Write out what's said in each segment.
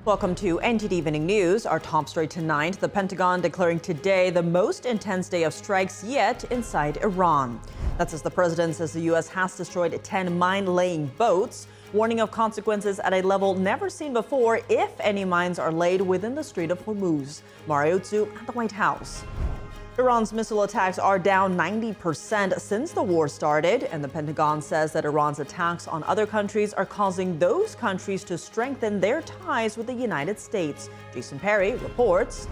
Welcome to NTD Evening News. Our top story tonight, the Pentagon declaring today the most intense day of strikes yet inside Iran. That's as the president says the U.S. has destroyed 10 mine-laying boats, warning of consequences at a level never seen before if any mines are laid within the Strait of Hormuz. Mario Tzu at the White House. Iran's missile attacks are down 90% since the war started, and the Pentagon says that Iran's attacks on other countries are causing those countries to strengthen their ties with the United States. Jason Perry reports.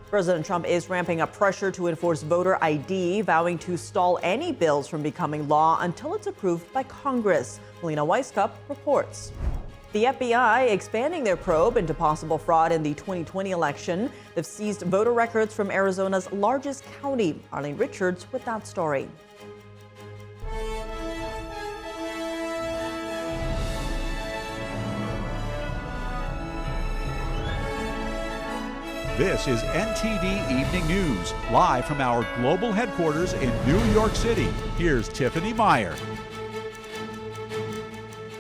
President Trump is ramping up pressure to enforce voter ID, vowing to stall any bills from becoming law until it's approved by Congress. Melina Weisskopf reports. The FBI expanding their probe into possible fraud in the 2020 election. They've seized voter records from Arizona's largest county. Arlene Richards with that story. This is NTD Evening News, live from our global headquarters in New York City. Here's Tiffany Meyer.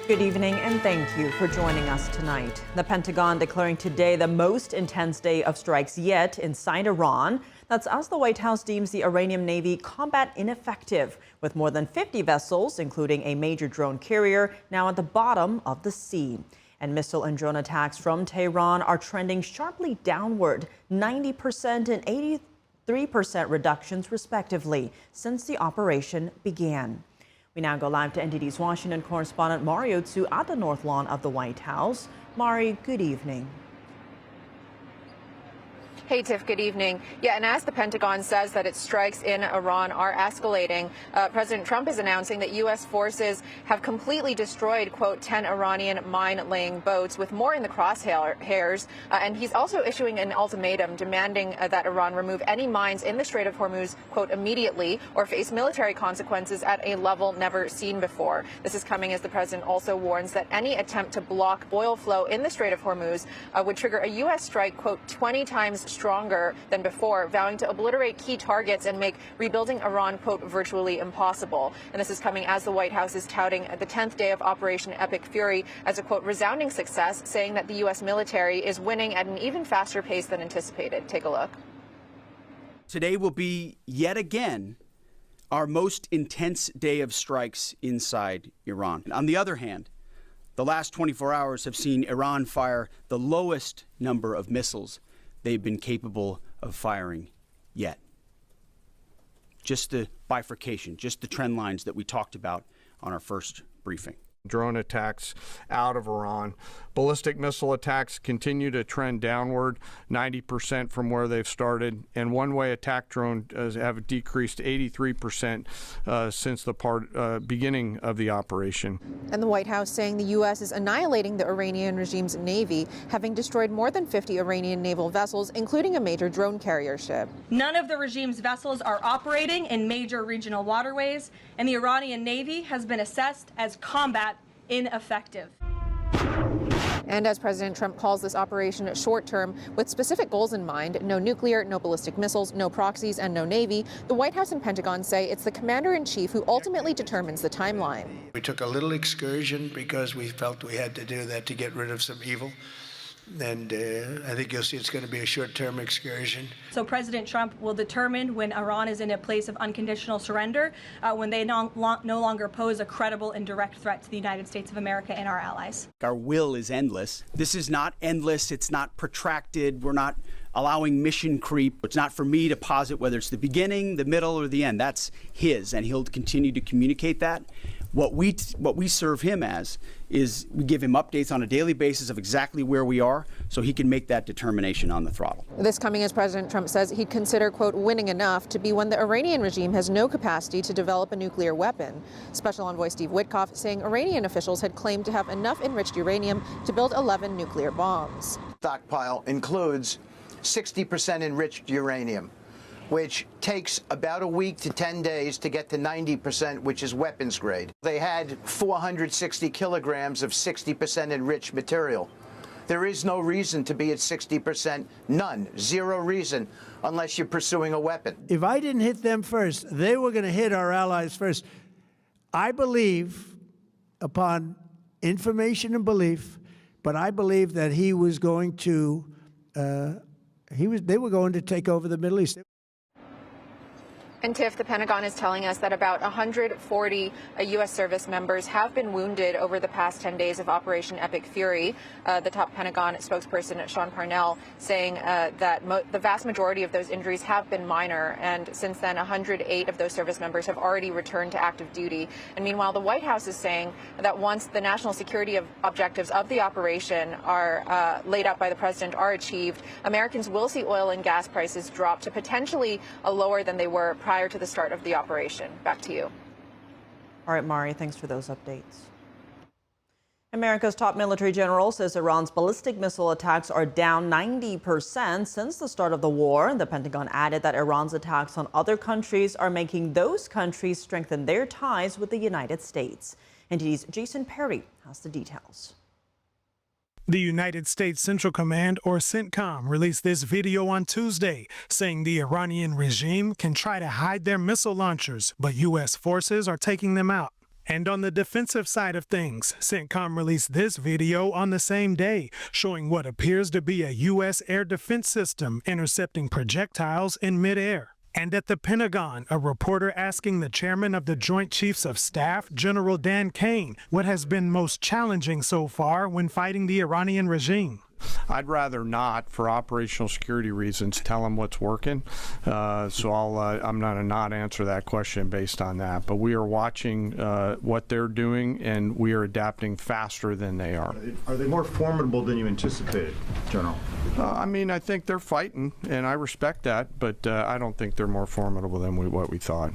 Good evening and thank you for joining us tonight. The Pentagon declaring today the most intense day of strikes yet inside Iran. That's as the White House deems the Iranian Navy combat ineffective, with more than 50 vessels, including a major drone carrier, now at the bottom of the sea. And missile and drone attacks from Tehran are trending sharply downward, 90% and 83% reductions respectively since the operation began. We now go live to NTD's Washington correspondent Mario Tzu at the North Lawn of the White House. Mari, good evening. Hey, Tiff, good evening. Yeah, and as the Pentagon says that its strikes in Iran are escalating, President Trump is announcing that U.S. forces have completely destroyed, quote, 10 Iranian mine-laying boats, with more in the crosshairs. And he's also issuing an ultimatum demanding that Iran remove any mines in the Strait of Hormuz, quote, immediately, or face military consequences at a level never seen before. This is coming as the president also warns that any attempt to block oil flow in the Strait of Hormuz would trigger a U.S. strike, quote, 20 times stronger than before, vowing to obliterate key targets and make rebuilding Iran, quote, virtually impossible. And this is coming as the White House is touting the 10th day of Operation Epic Fury as a, quote, resounding success, saying that the U.S. military is winning at an even faster pace than anticipated. Take a look. Today will be yet again our most intense day of strikes inside Iran. On the other hand, the last 24 hours have seen Iran fire the lowest number of missiles they've been capable of firing yet. Just the bifurcation, just the trend lines that we talked about on our first briefing. Drone attacks out of Iran. Ballistic missile attacks continue to trend downward, 90% from where they've started. And one-way attack drones have decreased 83% since the beginning of the operation. And the White House saying the U.S. is annihilating the Iranian regime's navy, having destroyed more than 50 Iranian naval vessels, including a major drone carrier ship. None of the regime's vessels are operating in major regional waterways, and the Iranian navy has been assessed as combat ineffective. And as President Trump calls this operation short-term, with specific goals in mind, no nuclear, no ballistic missiles, no proxies, and no Navy, the White House and Pentagon say it's the commander-in-chief who ultimately determines the timeline. We took a little excursion because we felt we had to do that to get rid of some evil. And I think you'll see it's going to be a short-term excursion. So President Trump will determine when Iran is in a place of unconditional surrender, when they no longer pose a credible and direct threat to the United States of America and our allies. Our will is endless. This is not endless. It's not protracted. We're not allowing mission creep. It's not for me to posit whether it's the beginning, the middle, or the end. That's his, and he'll continue to communicate that. What we serve him as is we give him updates on a daily basis of exactly where we are so he can make that determination on the throttle. This coming as President Trump says he'd consider, quote, winning enough to be when the Iranian regime has no capacity to develop a nuclear weapon. Special Envoy Steve Witkoff saying Iranian officials had claimed to have enough enriched uranium to build 11 nuclear bombs. Stockpile includes 60% enriched uranium, which takes about a week to 10 days to get to 90%, which is weapons grade. They had 460 kilograms of 60% enriched material. There is no reason to be at 60%, none, zero reason, unless you're pursuing a weapon. If I didn't hit them first, they were going to hit our allies first. I believe, upon information and belief, but I believe that he was going to, they were going to take over the Middle East. And Tiff, the Pentagon is telling us that about 140 U.S. service members have been wounded over the past 10 days of Operation Epic Fury. The top Pentagon spokesperson, Sean Parnell, saying that the vast majority of those injuries have been minor. And since then, 108 of those service members have already returned to active duty. And meanwhile, the White House is saying that once the national security objectives of the operation are laid out by the president are achieved, Americans will see oil and gas prices drop to potentially lower than they were prior to the start of the operation. Back to you. All right, Mari, thanks for those updates. America's top military general says Iran's ballistic missile attacks are down 90% since the start of the war. The Pentagon added that Iran's attacks on other countries are making those countries strengthen their ties with the United States. NTD's Jason Perry has the details. The United States Central Command, or CENTCOM, released this video on Tuesday, saying the Iranian regime can try to hide their missile launchers, but U.S. forces are taking them out. And on the defensive side of things, CENTCOM released this video on the same day, showing what appears to be a U.S. air defense system intercepting projectiles in midair. And at the Pentagon, a reporter asking the chairman of the Joint Chiefs of Staff, General Dan Kane, what has been most challenging so far when fighting the Iranian regime. I'd rather not, for operational security reasons, tell them what's working. So I'm going to not answer that question based on that. But we are watching what they're doing, and we are adapting faster than they are. Are they more formidable than you anticipated, General? I mean, I think they're fighting, and I respect that, but I don't think they're more formidable than what we thought.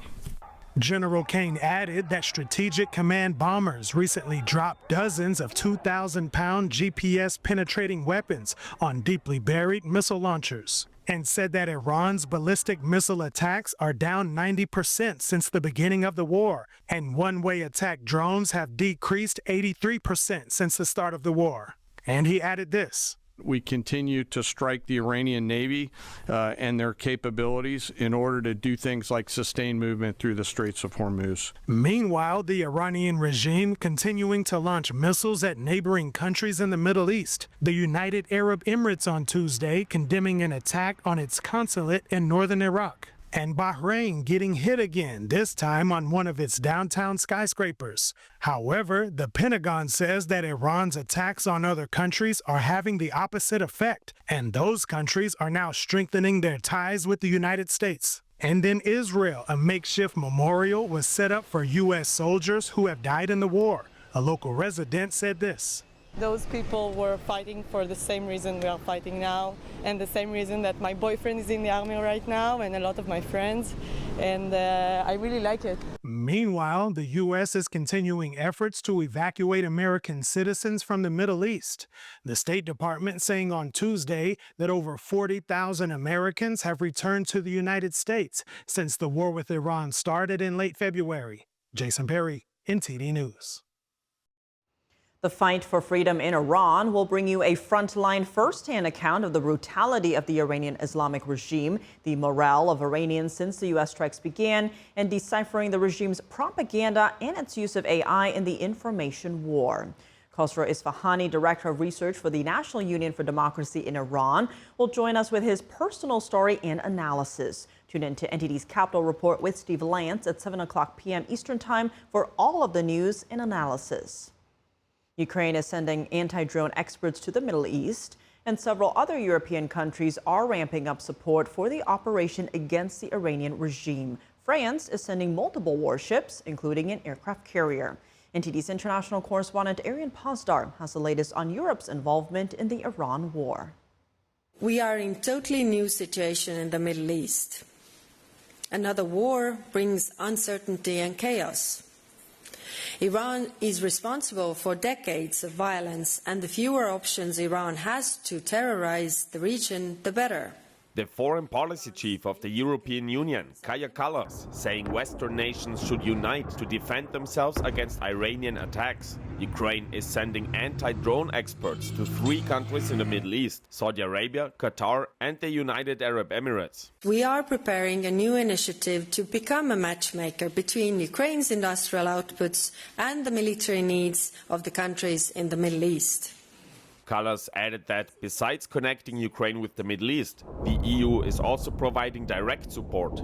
General Kane added that Strategic Command bombers recently dropped dozens of 2,000-pound GPS-penetrating weapons on deeply buried missile launchers, and said that Iran's ballistic missile attacks are down 90% since the beginning of the war, and one-way attack drones have decreased 83% since the start of the war. And he added this. We continue to strike the Iranian Navy and their capabilities in order to do things like sustain movement through the Straits of Hormuz. Meanwhile, the Iranian regime continuing to launch missiles at neighboring countries in the Middle East. The United Arab Emirates on Tuesday condemning an attack on its consulate in northern Iraq. And Bahrain getting hit again, this time on one of its downtown skyscrapers. However, the Pentagon says that Iran's attacks on other countries are having the opposite effect, and those countries are now strengthening their ties with the United States. And in Israel, a makeshift memorial was set up for U.S. soldiers who have died in the war. A local resident said this. Those people were fighting for the same reason we are fighting now, and the same reason that my boyfriend is in the army right now, and a lot of my friends, and I really like it. Meanwhile, the U.S. is continuing efforts to evacuate American citizens from the Middle East. The State Department saying on Tuesday that over 40,000 Americans have returned to the United States since the war with Iran started in late February. Jason Perry, NTD News. The fight for freedom in Iran will bring you a frontline first-hand account of the brutality of the Iranian Islamic regime, the morale of Iranians since the U.S. strikes began, and deciphering the regime's propaganda and its use of AI in the information war. Khosrow Isfahani, Director of Research for the National Union for Democracy in Iran, will join us with his personal story and analysis. Tune in to NTD's Capital Report with Steve Lance at 7 o'clock p.m. Eastern Time for all of the news and analysis. Ukraine is sending anti-drone experts to the Middle East, and several other European countries are ramping up support for the operation against the Iranian regime. France is sending multiple warships, including an aircraft carrier. NTD's international correspondent Arian Pazdar has the latest on Europe's involvement in the Iran war. We are in a totally new situation in the Middle East. Another war brings uncertainty and chaos. Iran is responsible for decades of violence, and the fewer options Iran has to terrorize the region, the better. The foreign policy chief of the European Union, Kaja Kallas, saying Western nations should unite to defend themselves against Iranian attacks. Ukraine is sending anti-drone experts to 3 countries in the Middle East, Saudi Arabia, Qatar and the United Arab Emirates. We are preparing a new initiative to become a matchmaker between Ukraine's industrial outputs and the military needs of the countries in the Middle East. Kallas added that besides connecting Ukraine with the Middle East, the EU is also providing direct support.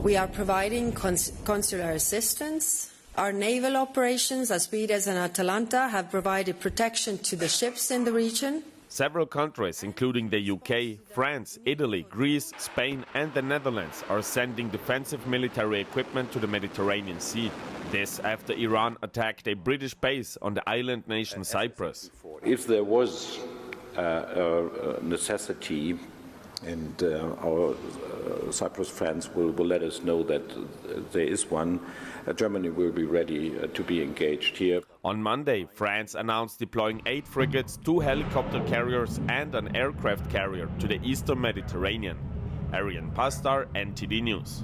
We are providing consular assistance. Our naval operations, Aspides and Atalanta, have provided protection to the ships in the region. Several countries, including the UK, France, Italy, Greece, Spain and the Netherlands, are sending defensive military equipment to the Mediterranean Sea. This after Iran attacked a British base on the island nation Cyprus. If there was a necessity, and our Cyprus friends will let us know that there is one, Germany will be ready to be engaged here. On Monday, France announced deploying 8 frigates, 2 helicopter carriers and an aircraft carrier to the eastern Mediterranean. Arian Pastar, NTD News.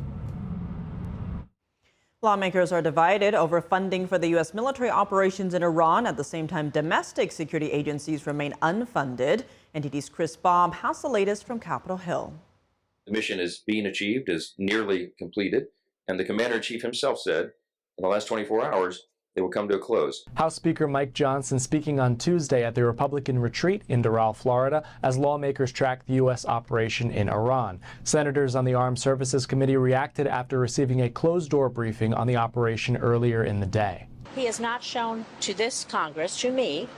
Lawmakers are divided over funding for the U.S. military operations in Iran. At the same time, domestic security agencies remain unfunded. NTD's Chris Bobb has the latest from Capitol Hill. The mission is being achieved, is nearly completed, and the commander-in-chief himself said in the last 24 hours it will come to a close. House Speaker Mike Johnson speaking on Tuesday at the Republican retreat in Doral, Florida, as lawmakers track the U.S. operation in Iran. Senators on the Armed Services Committee reacted after receiving a closed-door briefing on the operation earlier in the day. He has not shown to this Congress, to me,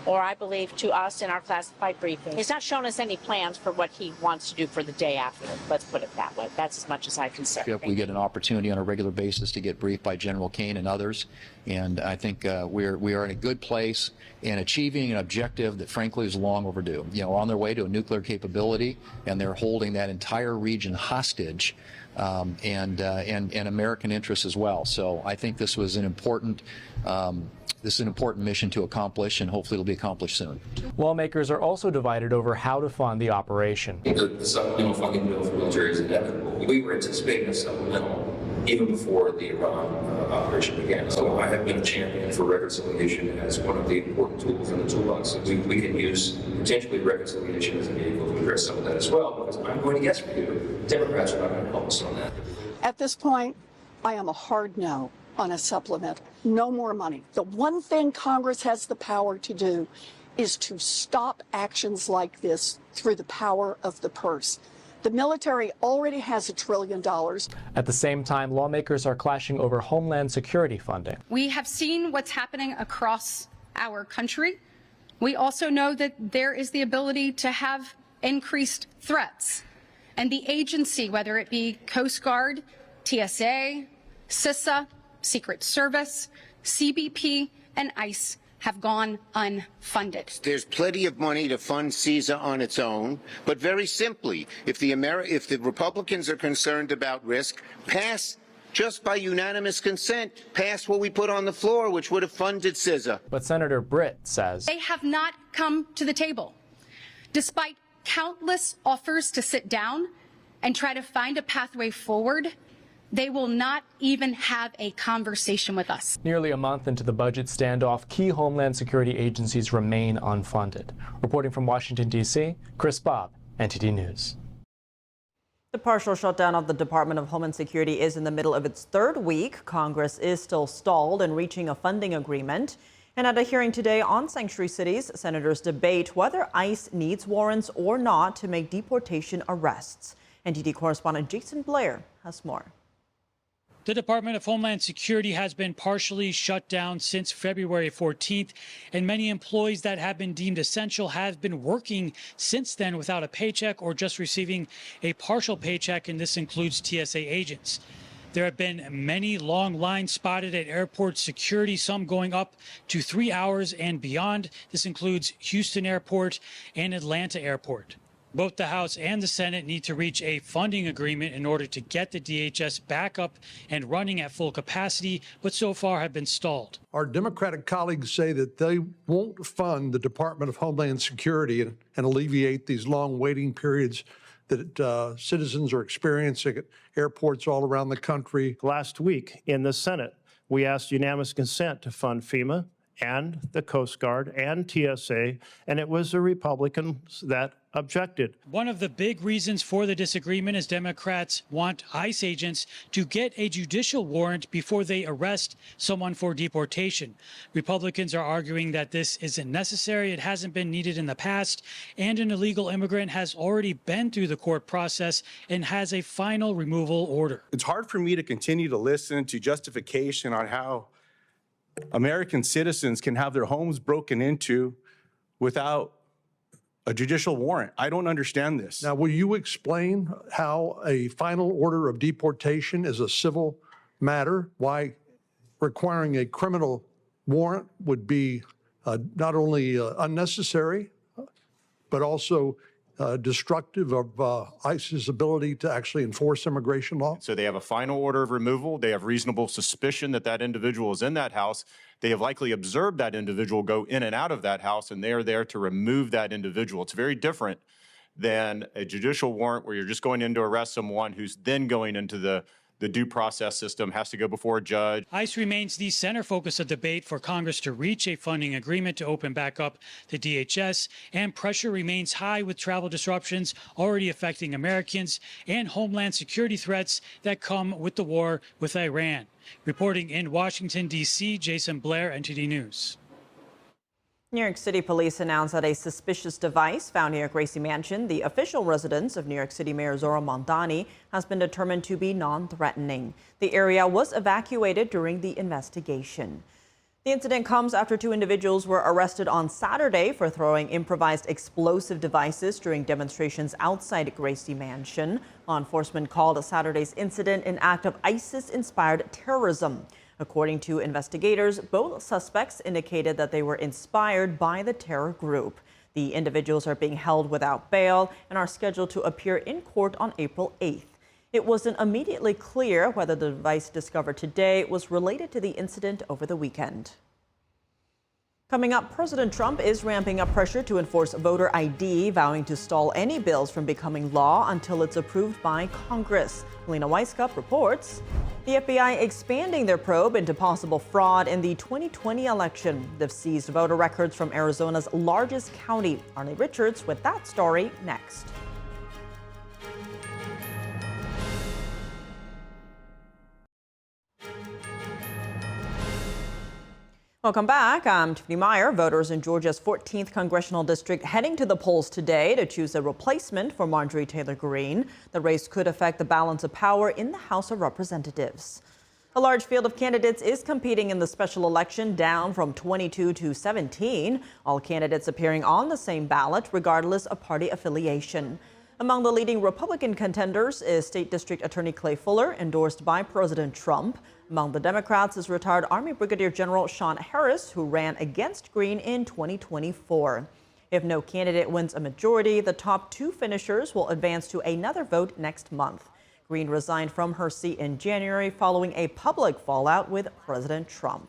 or I believe to us in our classified briefing, he's not shown us any plans for what he wants to do for the day after. Let's put it that way. That's as much as I can say. We get an opportunity on a regular basis to get briefed by General Kane and others, and I think we are in a good place in achieving an objective that frankly is long overdue. You know, on their way to a nuclear capability, and they're holding that entire region hostage, and American interests as well. So I think this was an important mission to accomplish, and hopefully it'll be accomplished soon. Lawmakers are also divided over how to fund the operation. The supplemental funding bill for military is inevitable. We were anticipating a supplemental even before the Iran operation began. So I have been a champion for reconciliation as one of the important tools in the toolbox. We can use potentially reconciliation as a vehicle to address some of that as well, because I'm going to guess for you, Democrats are not going to help us on that. At this point, I am a hard no on a supplement. No more money. The one thing Congress has the power to do is to stop actions like this through the power of the purse. The military already has $1 trillion. At the same time, lawmakers are clashing over Homeland Security funding. We have seen what's happening across our country. We also know that there is the ability to have increased threats. And the agency, whether it be Coast Guard, TSA, CISA, Secret Service, CBP, and ICE have gone unfunded. There's plenty of money to fund CISA on its own, but very simply, if the Republicans are concerned about risk, pass just by unanimous consent, pass what we put on the floor, which would have funded CISA. But Senator Britt says they have not come to the table. Despite countless offers to sit down and try to find a pathway forward, they will not even have a conversation with us. Nearly a month into the budget standoff, key Homeland Security agencies remain unfunded. Reporting from Washington, D.C., Chris Bobb, NTD News. The partial shutdown of the Department of Homeland Security is in the middle of its 3rd week. Congress is still stalled in reaching a funding agreement. And at a hearing today on sanctuary cities, senators debate whether ICE needs warrants or not to make deportation arrests. NTD correspondent Jason Blair has more. The Department of Homeland Security has been partially shut down since February 14th, and many employees that have been deemed essential have been working since then without a paycheck or just receiving a partial paycheck, and this includes TSA agents. There have been many long lines spotted at airport security, some going up to 3 hours and beyond. This includes Houston Airport and Atlanta Airport. Both the House and the Senate need to reach a funding agreement in order to get the DHS back up and running at full capacity, but so far have been stalled. Our Democratic colleagues say that they won't fund the Department of Homeland Security and alleviate these long waiting periods that citizens are experiencing at airports all around the country. Last week in the Senate, we asked unanimous consent to fund FEMA and the Coast Guard and TSA, and it was the Republicans that objected. One of the big reasons for the disagreement is Democrats want ICE agents to get a judicial warrant before they arrest someone for deportation. Republicans are arguing that this isn't necessary, it hasn't been needed in the past, and an illegal immigrant has already been through the court process and has a final removal order. It's hard for me to continue to listen to justification on how American citizens can have their homes broken into without a judicial warrant. I don't understand this. Now, will you explain how a final order of deportation is a civil matter? Why requiring a criminal warrant would be not only unnecessary, but also destructive of ICE's ability to actually enforce immigration law? So they have a final order of removal. They have reasonable suspicion that that individual is in that house. They have likely observed that individual go in and out of that house, and they are there to remove that individual. It's very different than a judicial warrant where you're just going in to arrest someone who's then going into the due process system, has to go before a judge. ICE remains the center focus of debate for Congress to reach a funding agreement to open back up the DHS, and pressure remains high with travel disruptions already affecting Americans and homeland security threats that come with the war with Iran. Reporting in Washington, D.C., Jason Blair, NTD News. New York City police announced that a suspicious device found near Gracie Mansion, the official residence of New York City Mayor Zohran Mamdani, has been determined to be non-threatening. The area was evacuated during the investigation. The incident comes after 2 individuals were arrested on Saturday for throwing improvised explosive devices during demonstrations outside Gracie Mansion. Law enforcement called Saturday's incident an act of ISIS-inspired terrorism. According to investigators, both suspects indicated that they were inspired by the terror group. The individuals are being held without bail and are scheduled to appear in court on April 8th. It wasn't immediately clear whether the device discovered today was related to the incident over the weekend. Coming up, President Trump is ramping up pressure to enforce voter ID, vowing to stall any bills from becoming law until it's approved by Congress. Melina Weisskopf reports. The FBI expanding their probe into possible fraud in the 2020 election. They've seized voter records from Arizona's largest county. Arnie Richards with that story next. Welcome back. I'm Tiffany Meyer. Voters in Georgia's 14th congressional district heading to the polls today to choose a replacement for Marjorie Taylor Greene. The race could affect the balance of power in the House of Representatives. A large field of candidates is competing in the special election, down from 22 to 17. All candidates appearing on the same ballot, regardless of party affiliation. Among the leading Republican contenders is State District Attorney Clay Fuller, endorsed by President Trump. Among the Democrats is retired Army Brigadier General Sean Harris, who ran against Greene in 2024. If no candidate wins a majority, the top 2 finishers will advance to another vote next month. Greene resigned from her seat in January following a public fallout with President Trump.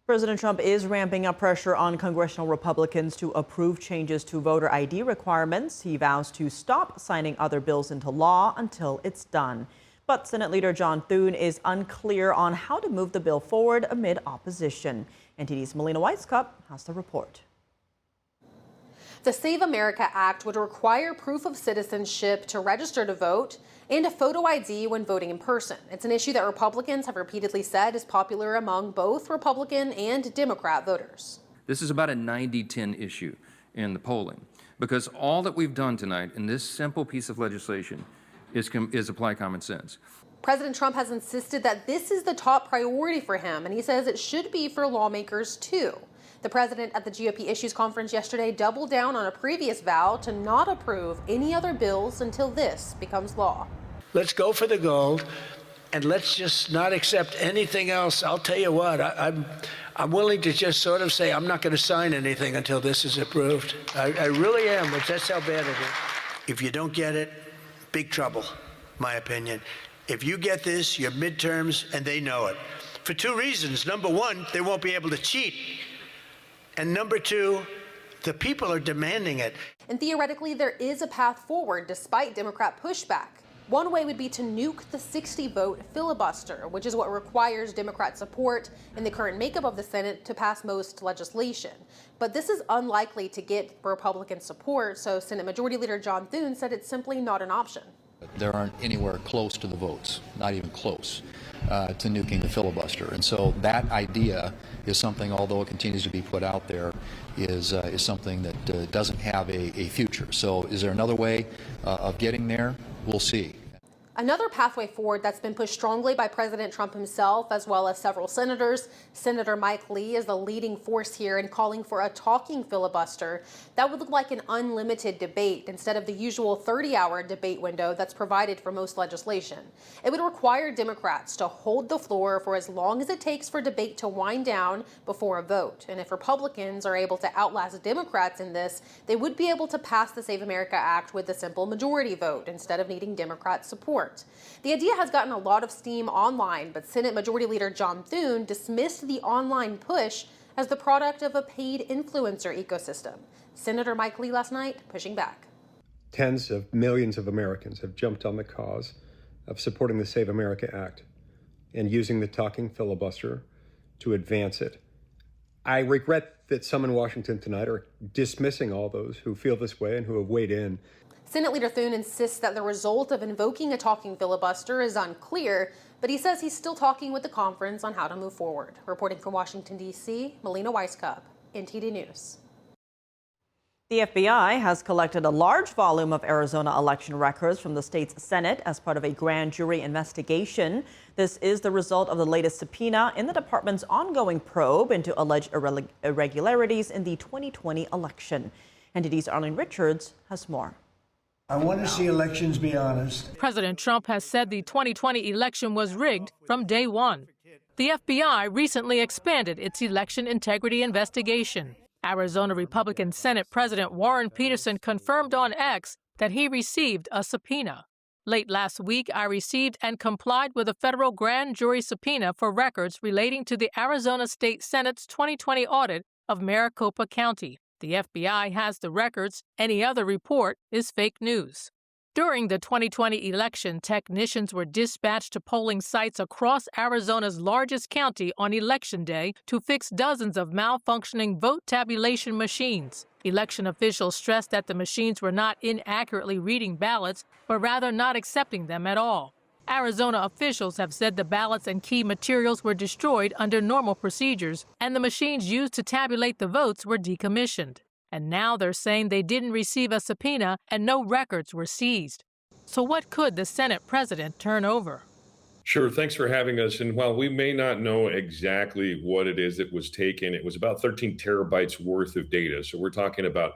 President Trump is ramping up pressure on congressional Republicans to approve changes to voter ID requirements. He vows to stop signing other bills into law until it's done. But Senate Leader John Thune is unclear on how to move the bill forward amid opposition. NTD's Melina Weisskopf has the report. The Save America Act would require proof of citizenship to register to vote and a photo ID when voting in person. It's an issue that Republicans have repeatedly said is popular among both Republican and Democrat voters. This is about a 90-10 issue in the polling, because all that we've done tonight in this simple piece of legislation is apply common sense. President Trump has insisted that this is the top priority for him, and he says it should be for lawmakers too. The president at the GOP Issues Conference yesterday doubled down on a previous vow to not approve any other bills until this becomes law. Let's go for the gold, and let's just not accept anything else. I'll tell you what, I'm willing to just sort of say I'm not going to sign anything until this is approved. I really am, but that's how bad it is. If you don't get it, big trouble, my opinion. If you get this, your midterms, and they know it. For 2 reasons. Number 1, they won't be able to cheat. And number 2, the people are demanding it. And theoretically, there is a path forward despite Democrat pushback. One way would be to nuke the 60-vote filibuster, which is what requires Democrat support in the current makeup of the Senate to pass most legislation. But this is unlikely to get Republican support, so Senate Majority Leader John Thune said it's simply not an option. There aren't anywhere close to the votes, not even close, to nuking the filibuster. And so that idea is something, although it continues to be put out there, is something that doesn't have a future. So is there another way of getting there? We'll see. Another pathway forward that's been pushed strongly by President Trump himself, as well as several senators. Senator Mike Lee is the leading force here in calling for a talking filibuster that would look like an unlimited debate instead of the usual 30-hour debate window that's provided for most legislation. It would require Democrats to hold the floor for as long as it takes for debate to wind down before a vote. And if Republicans are able to outlast Democrats in this, they would be able to pass the Save America Act with a simple majority vote instead of needing Democrat support. The idea has gotten a lot of steam online, but Senate Majority Leader John Thune dismissed the online push as the product of a paid influencer ecosystem. Senator Mike Lee last night pushing back. Tens of millions of Americans have jumped on the cause of supporting the Save America Act and using the talking filibuster to advance it. I regret that some in Washington tonight are dismissing all those who feel this way and who have weighed in. Senate Leader Thune insists that the result of invoking a talking filibuster is unclear, but he says he's still talking with the conference on how to move forward. Reporting from Washington, D.C., Melina Weisskopf, NTD News. The FBI has collected a large volume of Arizona election records from the state's Senate as part of a grand jury investigation. This is the result of the latest subpoena in the department's ongoing probe into alleged irregularities in the 2020 election. NTD's Arlene Richards has more. I want to see elections be honest. President Trump has said the 2020 election was rigged from day one. The FBI recently expanded its election integrity investigation. Arizona Republican Senate President Warren Peterson confirmed on X that he received a subpoena. Late last week, I received and complied with a federal grand jury subpoena for records relating to the Arizona State Senate's 2020 audit of Maricopa County. The FBI has the records. Any other report is fake news. During the 2020 election, technicians were dispatched to polling sites across Arizona's largest county on Election Day to fix dozens of malfunctioning vote tabulation machines. Election officials stressed that the machines were not inaccurately reading ballots, but rather not accepting them at all. Arizona officials have said the ballots and key materials were destroyed under normal procedures, and the machines used to tabulate the votes were decommissioned. And now they're saying they didn't receive a subpoena and no records were seized. So what could the Senate president turn over? Sure, thanks for having us. And while we may not know exactly what it is that was taken, it was about 13 terabytes worth of data. So we're talking about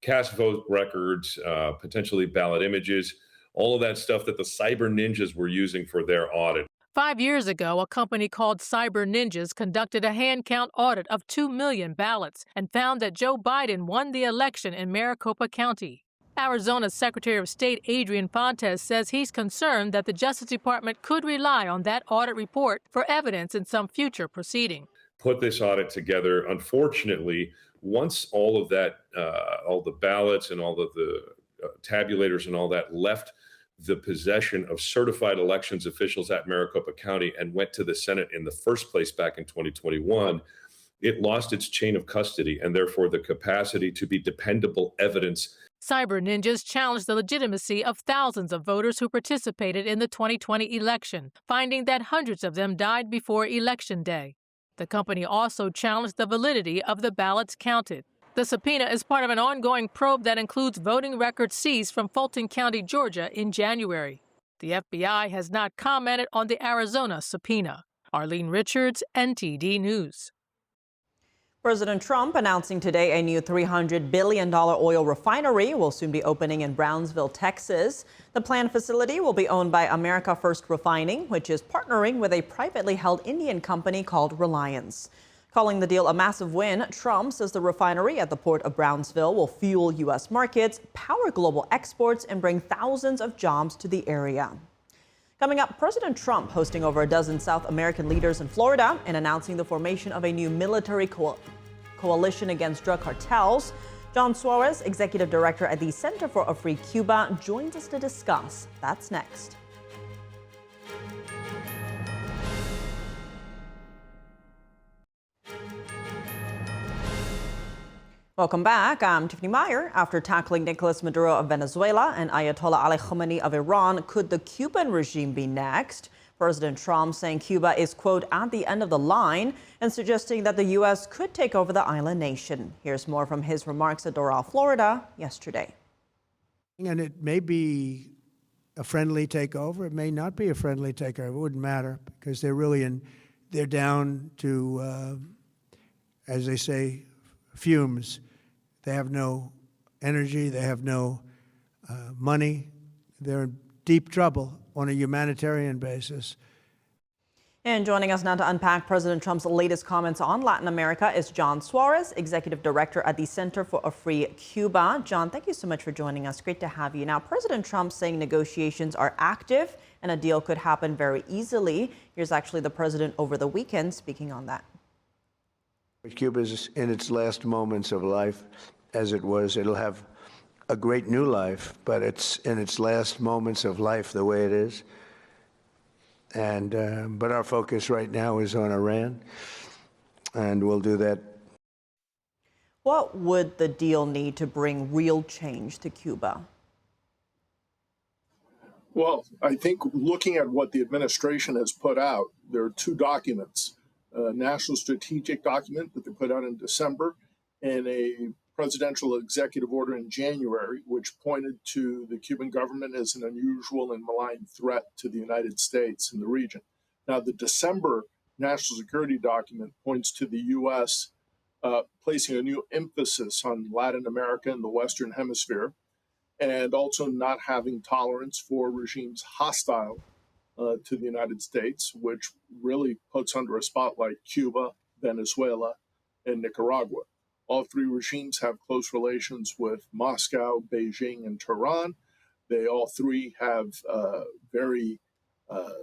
cast vote records, potentially ballot images, all of that stuff that the cyber ninjas were using for their audit. 5 years ago, a company called Cyber Ninjas conducted a hand count audit of 2 million ballots and found that Joe Biden won the election in Maricopa County. Arizona's Secretary of State Adrian Fontes says he's concerned that the Justice Department could rely on that audit report for evidence in some future proceeding. Put this audit together. Unfortunately, once all of that, all the ballots and all of the tabulators and all that left the possession of certified elections officials at Maricopa County and went to the Senate in the first place back in 2021, it lost its chain of custody and therefore the capacity to be dependable evidence. Cyber Ninjas challenged the legitimacy of thousands of voters who participated in the 2020 election, finding that hundreds of them died before Election Day. The company also challenged the validity of the ballots counted. The subpoena is part of an ongoing probe that includes voting records seized from Fulton County, Georgia in January. The FBI has not commented on the Arizona subpoena. Arlene Richards, NTD News. President Trump announcing today a new $300 billion oil refinery will soon be opening in Brownsville, Texas. The planned facility will be owned by America First Refining, which is partnering with a privately held Indian company called Reliance. Calling the deal a massive win, Trump says the refinery at the port of Brownsville will fuel U.S. markets, power global exports, and bring thousands of jobs to the area. Coming up, President Trump hosting over a dozen South American leaders in Florida and announcing the formation of a new military coalition against drug cartels. John Suarez, Executive Director at the Center for a Free Cuba, joins us to discuss. That's next. Welcome back. I'm Tiffany Meyer. After tackling Nicolas Maduro of Venezuela and Ayatollah Ali Khamenei of Iran, could the Cuban regime be next? President Trump saying Cuba is, quote, at the end of the line and suggesting that the U.S. could take over the island nation. Here's more from his remarks at Doral, Florida yesterday. And it may be a friendly takeover. It may not be a friendly takeover. It wouldn't matter because they're down to, as they say, fumes. They have no energy. They have no money. They're in deep trouble on a humanitarian basis. And joining us now to unpack President Trump's latest comments on Latin America is John Suarez, Executive Director at the Center for a Free Cuba. John, thank you so much for joining us. Great to have you. Now, President Trump saying negotiations are active and a deal could happen very easily. Here's actually the president over the weekend speaking on that. Cuba is in its last moments of life, as it was. It'll have a great new life, but it's in its last moments of life the way it is. And but our focus right now is on Iran, and we'll do that. What would the deal need to bring real change to Cuba? Well, I think looking at what the administration has put out, there are two documents. A national strategic document that they put out in December and a presidential executive order in January, which pointed to the Cuban government as an unusual and malign threat to the United States in the region. Now, the December national security document points to the U.S. Placing a new emphasis on Latin America and the Western Hemisphere, and also not having tolerance for regimes hostile to the United States, which really puts under a spotlight Cuba, Venezuela, and Nicaragua. All three regimes have close relations with Moscow, Beijing, and Tehran. They all three have very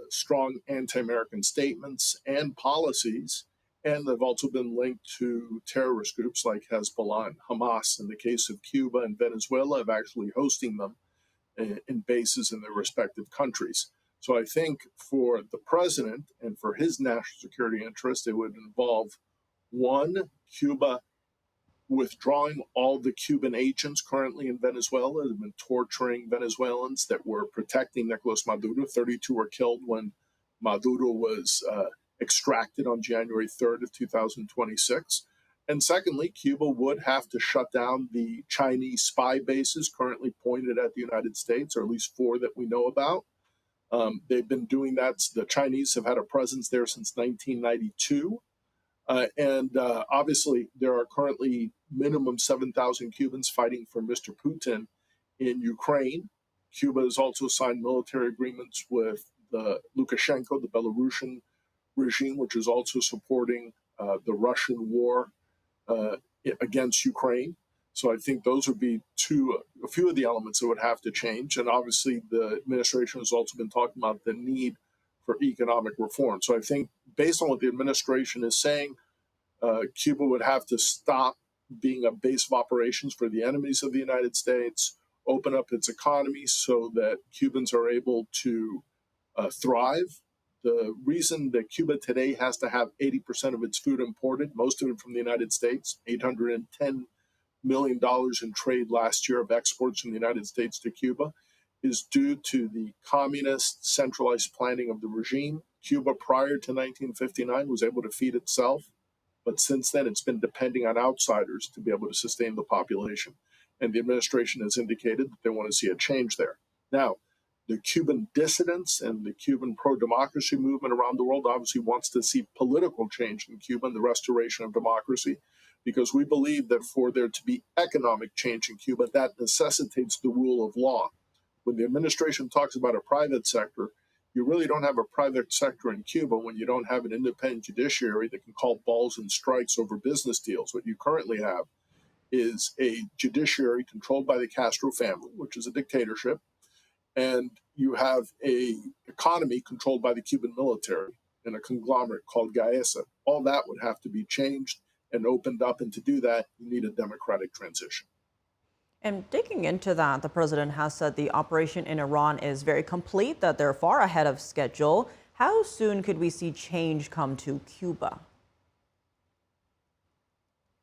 strong anti-American statements and policies, and they've also been linked to terrorist groups like Hezbollah and Hamas. In the case of Cuba and Venezuela, of actually hosting them in bases in their respective countries. So I think for the president and for his national security interests, it would involve, one, Cuba withdrawing all the Cuban agents currently in Venezuela that have been torturing Venezuelans that were protecting Nicolas Maduro. 32 were killed when Maduro was extracted on January 3rd of 2026. And secondly, Cuba would have to shut down the Chinese spy bases currently pointed at the United States, or at least 4 that we know about. They've been doing that. The Chinese have had a presence there since 1992. Obviously, there are currently minimum 7,000 Cubans fighting for Mr. Putin in Ukraine. Cuba has also signed military agreements with the Lukashenko, the Belarusian regime, which is also supporting the Russian war against Ukraine. So I think those would be a few of the elements that would have to change. And obviously, the administration has also been talking about the need for economic reform. So I think based on what the administration is saying, Cuba would have to stop being a base of operations for the enemies of the United States, open up its economy so that Cubans are able to thrive. The reason that Cuba today has to have 80% of its food imported, most of it from the United States, $810 million in trade last year of exports from the United States to Cuba, is due to the communist centralized planning of the regime. Cuba, prior to 1959, was able to feed itself, but since then it's been depending on outsiders to be able to sustain the population. And the administration has indicated that they want to see a change there. Now, the Cuban dissidents and the Cuban pro-democracy movement around the world obviously wants to see political change in Cuba and the restoration of democracy, because we believe that for there to be economic change in Cuba, that necessitates the rule of law. When the administration talks about a private sector, you really don't have a private sector in Cuba when you don't have an independent judiciary that can call balls and strikes over business deals. What you currently have is a judiciary controlled by the Castro family, which is a dictatorship, and you have an economy controlled by the Cuban military and a conglomerate called Gaesa. All that would have to be changed and opened up, and to do that, you need a democratic transition. And digging into that, the president has said the operation in Iran is very complete, that they're far ahead of schedule. How soon could we see change come to Cuba?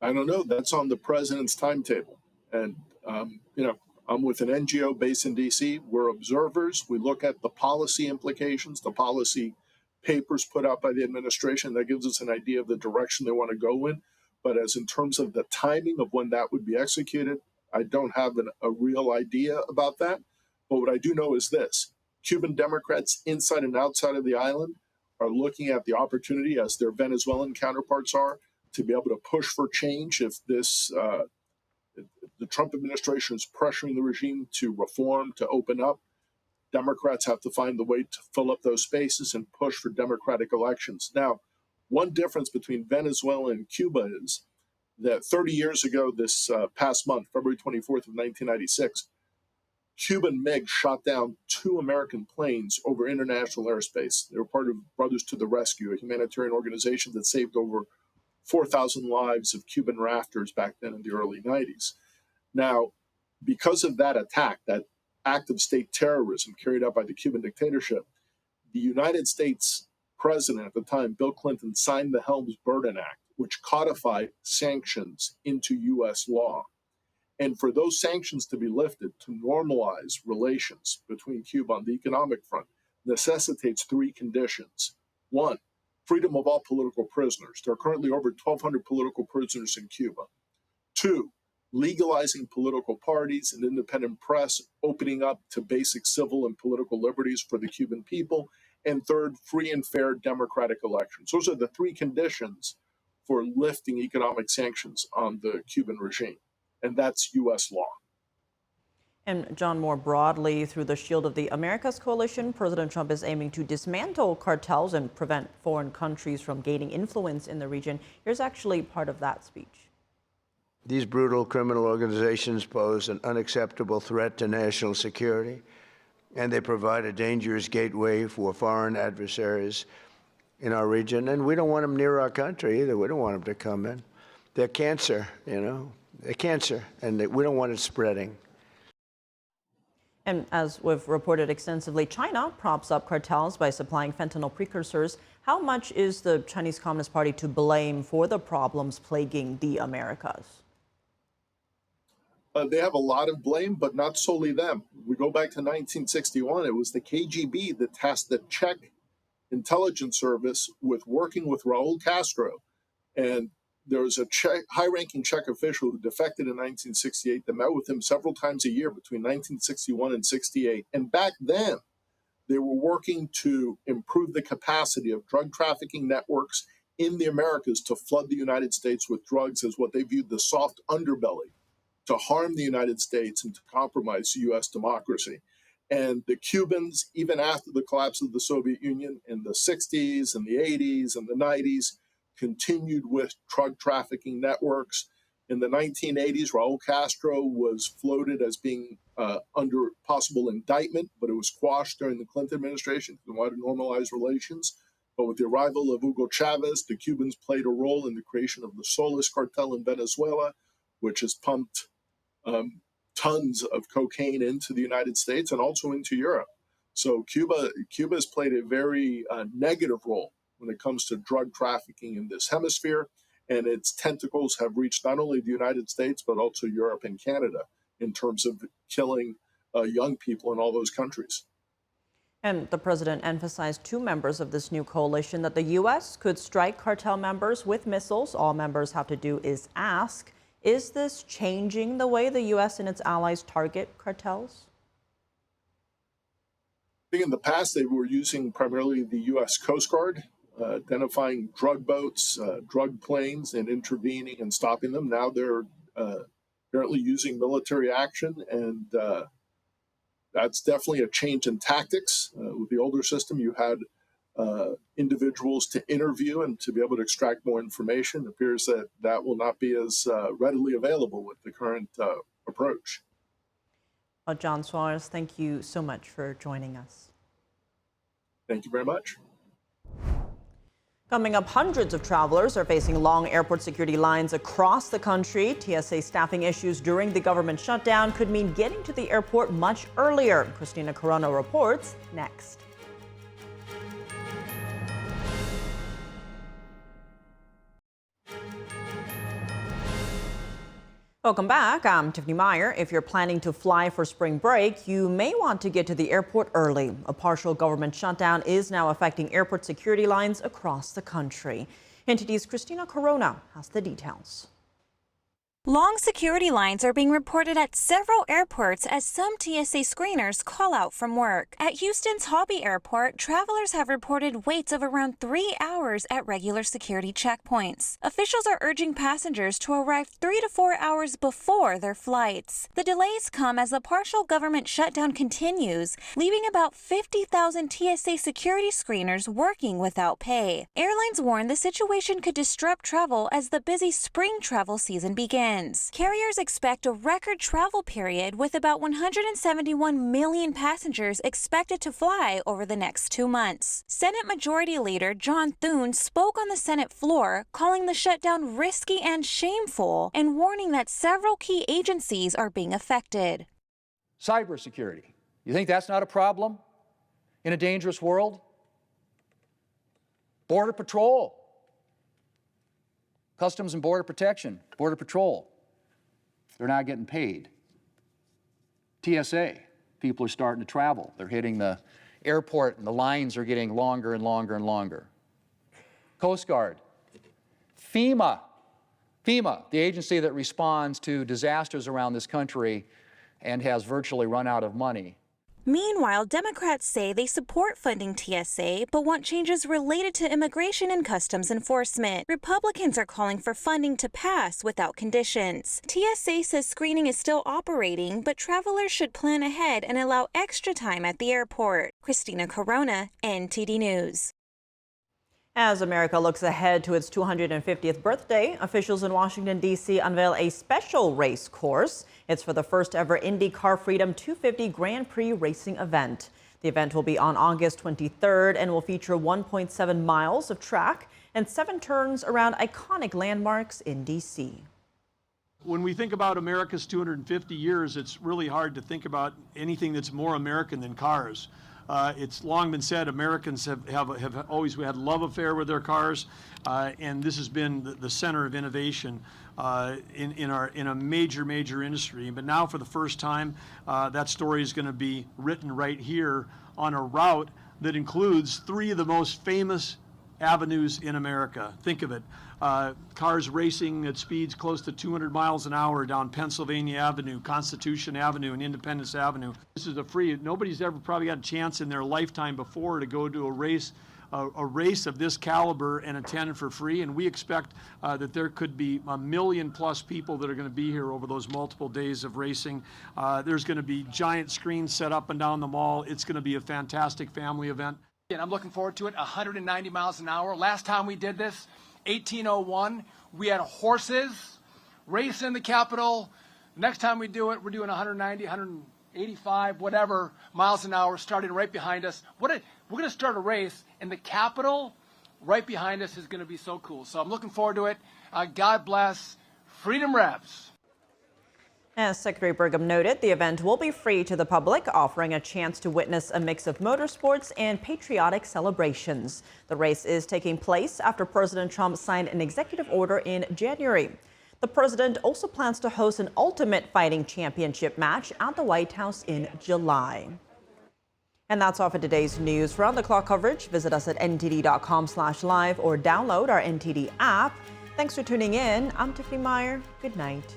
I don't know. That's on the president's timetable. And, I'm with an NGO based in DC. We're observers. We look at the policy implications, the policy papers put out by the administration. That gives us an idea of the direction they want to go in. But as in terms of the timing of when that would be executed, I don't have a real idea about that. But what I do know is this: Cuban Democrats inside and outside of the island are looking at the opportunity, as their Venezuelan counterparts are, to be able to push for change if the Trump administration is pressuring the regime to reform, to open up. Democrats have to find the way to fill up those spaces and push for democratic elections. Now, one difference between Venezuela and Cuba is that 30 years ago, this past month, February 24th of 1996, Cuban MiG shot down 2 American planes over international airspace. They were part of Brothers to the Rescue, a humanitarian organization that saved over 4,000 lives of Cuban rafters back then in the early 90s. Now, because of that attack, that act of state terrorism carried out by the Cuban dictatorship, the United States president at the time, Bill Clinton, signed the Helms-Burton Act, which codified sanctions into U.S. law. And for those sanctions to be lifted to normalize relations between Cuba on the economic front necessitates 3 conditions. 1, freedom of all political prisoners. There are currently over 1,200 political prisoners in Cuba. 2, legalizing political parties and independent press, opening up to basic civil and political liberties for the Cuban people. And 3rd, free and fair democratic elections. Those are the 3 conditions for lifting economic sanctions on the Cuban regime. And that's U.S. law. And John, more broadly, through the Shield of the Americas coalition, President Trump is aiming to dismantle cartels and prevent foreign countries from gaining influence in the region. Here's actually part of that speech. These brutal criminal organizations pose an unacceptable threat to national security, and they provide a dangerous gateway for foreign adversaries in our region. And we don't want them near our country either. We don't want them to come in. They're cancer, They're cancer, and we don't want it spreading. And as we've reported extensively, China props up cartels by supplying fentanyl precursors. How much is the Chinese Communist Party to blame for the problems plaguing the Americas? They have a lot of blame, but not solely them. We go back to 1961. It was the KGB that tasked the Czech intelligence service with working with Raul Castro. And there was a high-ranking Czech official who defected in 1968 that met with him several times a year between 1961 and 68. And back then, they were working to improve the capacity of drug trafficking networks in the Americas to flood the United States with drugs as what they viewed the soft underbelly to harm the United States and to compromise U.S. democracy. And the Cubans, even after the collapse of the Soviet Union in the 60s and the 80s and the 90s, continued with drug trafficking networks. In the 1980s, Raul Castro was floated as being under possible indictment, but it was quashed during the Clinton administration because they wanted to normalize relations. But with the arrival of Hugo Chavez, the Cubans played a role in the creation of the Solis cartel in Venezuela, which has pumped tons of cocaine into the United States and also into Europe. So Cuba has played a very negative role when it comes to drug trafficking in this hemisphere, and its tentacles have reached not only the United States, but also Europe and Canada in terms of killing young people in all those countries. And the president emphasized 2 members of this new coalition that the U.S. could strike cartel members with missiles. All members have to do is ask. Is this changing the way the U.S. and its allies target cartels? I think in the past they were using primarily the U.S. Coast Guard, identifying drug boats, drug planes, and intervening and stopping them. Now they're apparently using military action, and that's definitely a change in tactics. With the older system, you had individuals to interview and to be able to extract more information. It appears that that will not be as readily available with the current approach. Well, John Suarez, thank you so much for joining us. Thank you very much. Coming up, hundreds of travelers are facing long airport security lines across the country. TSA staffing issues during the government shutdown could mean getting to the airport much earlier. Christina Corona reports next. Welcome back. I'm Tiffany Meyer. If you're planning to fly for spring break, you may want to get to the airport early. A partial government shutdown is now affecting airport security lines across the country. NTD's Christina Corona has the details. Long security lines are being reported at several airports as some TSA screeners call out from work. At Houston's Hobby Airport, travelers have reported waits of around 3 hours at regular security checkpoints. Officials are urging passengers to arrive 3 to 4 hours before their flights. The delays come as the partial government shutdown continues, leaving about 50,000 TSA security screeners working without pay. Airlines warn the situation could disrupt travel as the busy spring travel season begins. Carriers expect a record travel period with about 171 million passengers expected to fly over the next 2 months. Senate Majority Leader John Thune spoke on the Senate floor, calling the shutdown risky and shameful and warning that several key agencies are being affected. Cybersecurity. You think that's not a problem in a dangerous world? Border Patrol. Customs and Border Protection, Border Patrol, they're not getting paid. TSA, people are starting to travel. They're hitting the airport and the lines are getting longer and longer and longer. Coast Guard, FEMA, the agency that responds to disasters around this country and has virtually run out of money. Meanwhile, Democrats say they support funding TSA, but want changes related to immigration and customs enforcement. Republicans are calling for funding to pass without conditions. TSA says screening is still operating, but travelers should plan ahead and allow extra time at the airport. Christina Corona, NTD News. As America looks ahead to its 250th birthday, officials in Washington, D.C. unveil a special race course. It's for the first ever Indycar Freedom 250 Grand Prix racing event. The event will be on August 23rd and will feature 1.7 miles of track and 7 turns around iconic landmarks in D.C. When we think about America's 250 years, it's really hard to think about anything that's more American than cars. It's long been said Americans have always had a love affair with their cars, and this has been the center of innovation in a major industry. But now, for the first time, that story is going to be written right here on a route that includes 3 of the most famous avenues in America. Think of it. Cars racing at speeds close to 200 miles an hour down Pennsylvania Avenue, Constitution Avenue, and Independence Avenue. This is nobody's ever probably had a chance in their lifetime before to go to a race of this caliber and attend for free. And we expect that there could be 1 million plus people that are going to be here over those multiple days of racing. There's going to be giant screens set up and down the mall. It's going to be a fantastic family event. And I'm looking forward to it. 190 miles an hour. Last time we did this, 1801, we had horses race in the Capitol. Next time we do it, we're doing 190, 185, whatever miles an hour, starting right behind us. We're going to start a race in the Capitol. Right behind us is going to be so cool. So I'm looking forward to it. God bless. Freedom Revs. As Secretary Brigham noted, the event will be free to the public, offering a chance to witness a mix of motorsports and patriotic celebrations. The race is taking place after President Trump signed an executive order in January. The president also plans to host an Ultimate Fighting Championship match at the White House in July. And that's all for today's news. For on-the-clock coverage, visit us at ntd.com/live or download our NTD app. Thanks for tuning in. I'm Tiffany Meyer. Good night.